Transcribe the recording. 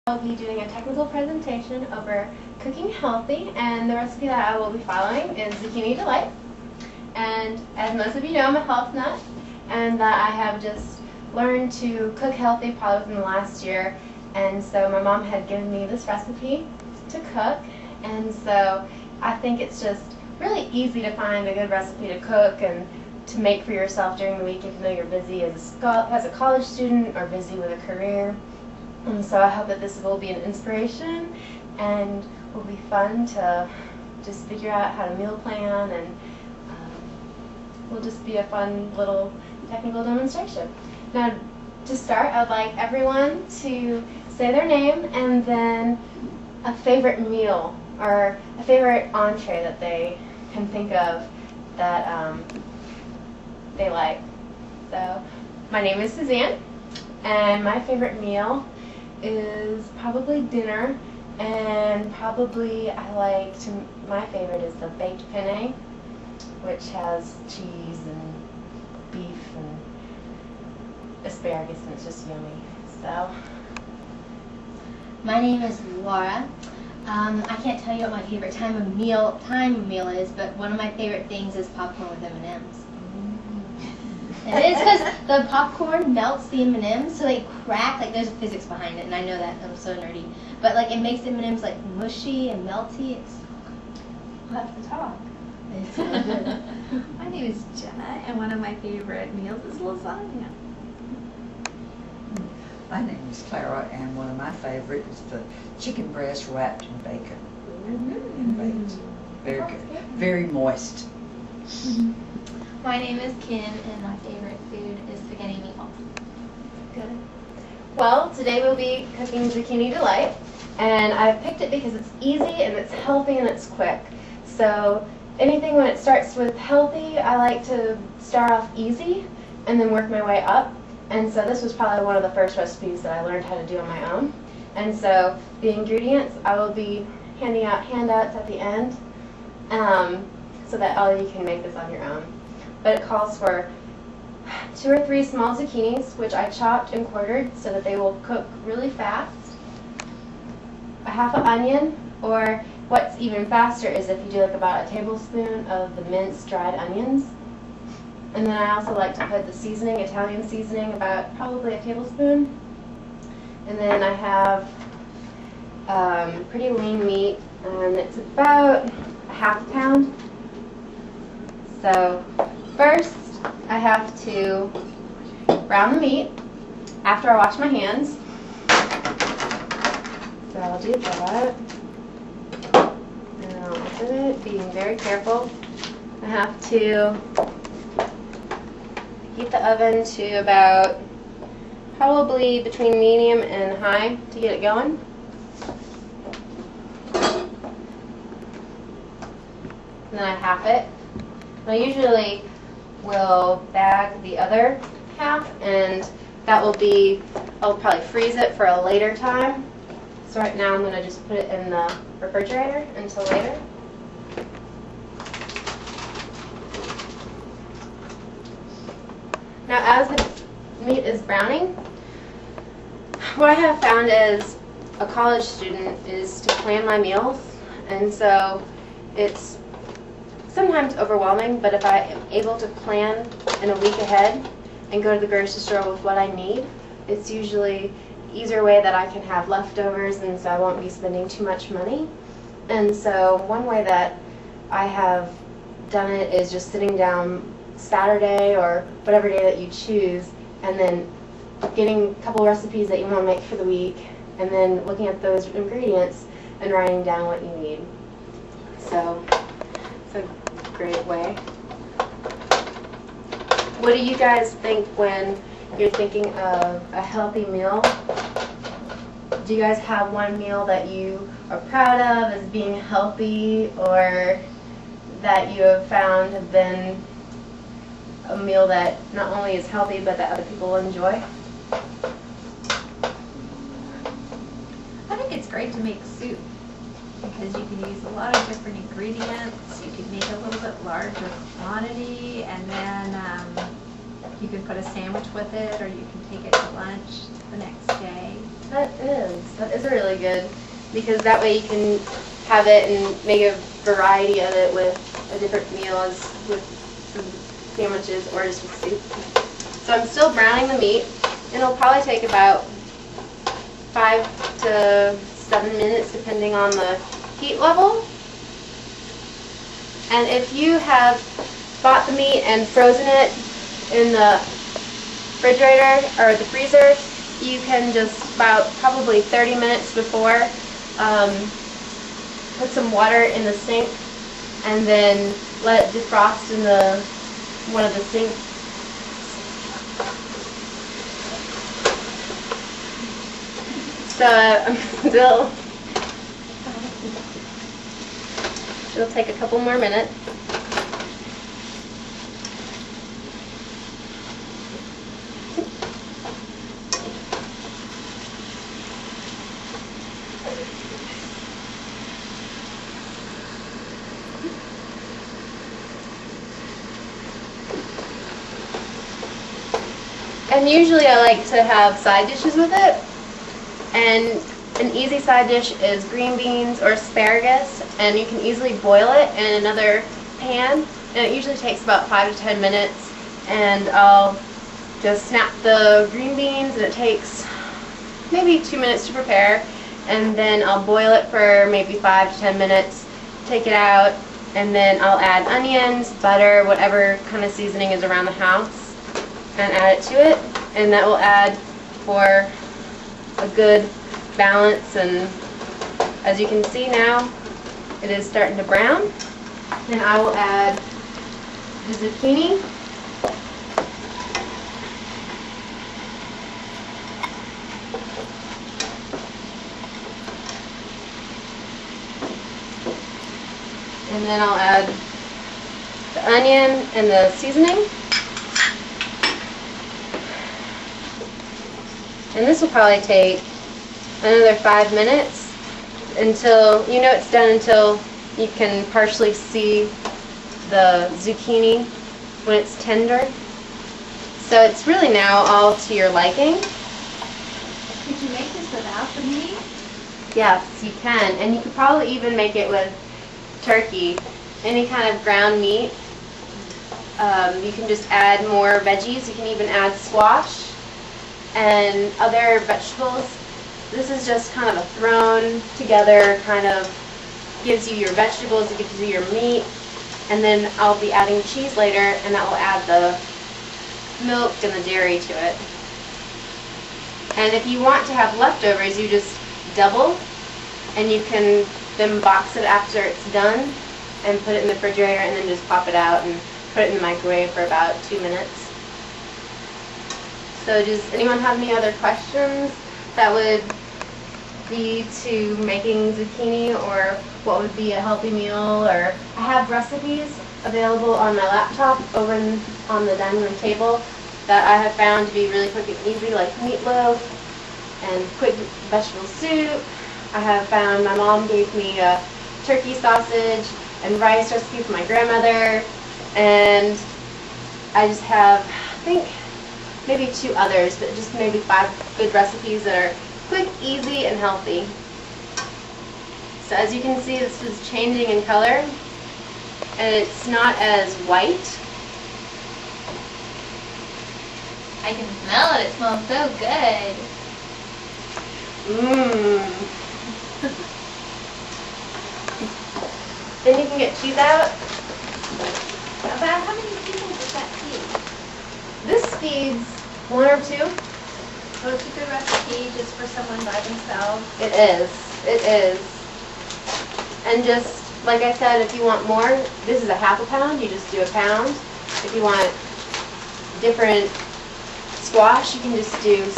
I'll be doing a technical presentation over cooking healthy, and the recipe that I will be following is Zucchini Delight. And as most of you know, I'm a health nut, and that I have just learned to cook healthy probably within the last year. And so my mom had given me this recipe to cook, and so I think it's just really easy to find a good recipe to cook and to make for yourself during the week if you know you're busy as a college student or busy with a career. And so I hope that this will be an inspiration and will be fun to just figure out how to meal plan, and will just be a fun little technical demonstration. Now, to start, I would like everyone to say their name and then a favorite meal or a favorite entree that they can think of that they like. So, my name is Suzanne, and my favorite meal is probably dinner, and probably my favorite is the baked penne, which has cheese and beef and asparagus, and it's just yummy. So, my name is Laura. I can't tell you what my favorite time of meal is, but one of my favorite things is popcorn with M&Ms. It is because the popcorn melts the M&Ms, so they crack. Like, there's a physics behind it, and I know that. I'm so nerdy. But like, it makes the M&Ms like mushy and melty. It's so good. We'll have to talk. It's so good. My name is Jenna, and one of my favorite meals is lasagna. My name is Clara, and one of my favorite is the chicken breast wrapped in bacon and baked. Very good. Very moist. My name is Kim, and my favorite food is spaghetti meatballs. good. Well, today we'll be cooking Zucchini Delight, and I've picked it because it's easy and it's healthy and it's quick. So anything when it starts with healthy, I like to start off easy and then work my way up. And so this was probably one of the first recipes that I learned how to do on my own. And so the ingredients, I will be handing out handouts at the end so that all of you can make this on your own. But it calls for 2 or 3 small zucchinis, which I chopped and quartered so that they will cook really fast. A half an onion, or what's even faster is if you do like about a tablespoon of the minced dried onions. And then I also like to put the seasoning, Italian seasoning, about probably a tablespoon. And then I have pretty lean meat, and it's about a ½ pound. So first I have to brown the meat after I wash my hands. So I'll do that. And I'll open it, being very careful. I have to heat the oven to about probably between medium and high to get it going. And then I half it. I usually will bag the other half, and that will be, I'll probably freeze it for a later time. So right now I'm going to just put it in the refrigerator until later. Now, as the meat is browning, what I have found as a college student is to plan my meals, and so it's sometimes overwhelming, but if I am able to plan in a week ahead and go to the grocery store with what I need, it's usually an easier way that I can have leftovers, and so I won't be spending too much money. And so one way that I have done it is just sitting down Saturday or whatever day that you choose, and then getting a couple recipes that you want to make for the week, and then looking at those ingredients and writing down what you need. So it's a great way. What do you guys think when you're thinking of a healthy meal? Do you guys have one meal that you are proud of as being healthy, or that you have found have been a meal that not only is healthy but that other people will enjoy? I think it's great to make soup because you can use a lot of different ingredients. You can make a little bit larger quantity, and then You can put a sandwich with it, or you can take it to lunch the next day. That is really good, because that way you can have it and make a variety of it with a different meal, as with some sandwiches or just with soup. So I'm still browning the meat, and it'll probably take about 5 to 7 minutes depending on the heat level. And if you have bought the meat and frozen it in the refrigerator or the freezer, you can just about probably 30 minutes before put some water in the sink and then let it defrost in one of the sinks. So it'll take a couple more minutes. And usually I like to have side dishes with it. And an easy side dish is green beans or asparagus, and you can easily boil it in another pan. And it usually takes about 5 to 10 minutes. And I'll just snap the green beans, and it takes maybe 2 minutes to prepare. And then I'll boil it for maybe 5 to 10 minutes, take it out, and then I'll add onions, butter, whatever kind of seasoning is around the house, and add it to it. And that will add for a good balance. And as you can see now, it is starting to brown. And I will add the zucchini. And then I'll add the onion and the seasoning. And this will probably take another 5 minutes until, you know, it's done until you can partially see the zucchini when it's tender. So it's really now all to your liking. Could you make this without the meat? Yes, you can. And you could probably even make it with turkey, any kind of ground meat. You can just add more veggies. You can even add squash and other vegetables. This is just kind of a thrown together, kind of gives you your vegetables, it gives you your meat, and then I'll be adding cheese later, and that will add the milk and the dairy to it. And if you want to have leftovers, you just double, and you can then box it after it's done and put it in the refrigerator, and then just pop it out and put it in the microwave for about 2 minutes. So does anyone have any other questions that would be to making zucchini, or what would be a healthy meal? Or I have recipes available on my laptop over on the dining room table that I have found to be really quick and easy, like meatloaf and quick vegetable soup. I have found, my mom gave me a turkey sausage and rice recipe from my grandmother, and I just have, I think, maybe 2 others, but just maybe 5 good recipes that are quick, easy, and healthy. So as you can see, this is changing in color, and it's not as white. I can smell it. It smells so good. Mmm. Then you can get cheese out. About how many people does that feed? This feeds 1 or 2. So it's a good recipe just for someone by themselves. It is. It is. And just, like I said, if you want more, this is a ½ pound, you just do a pound. If you want different squash, you can just do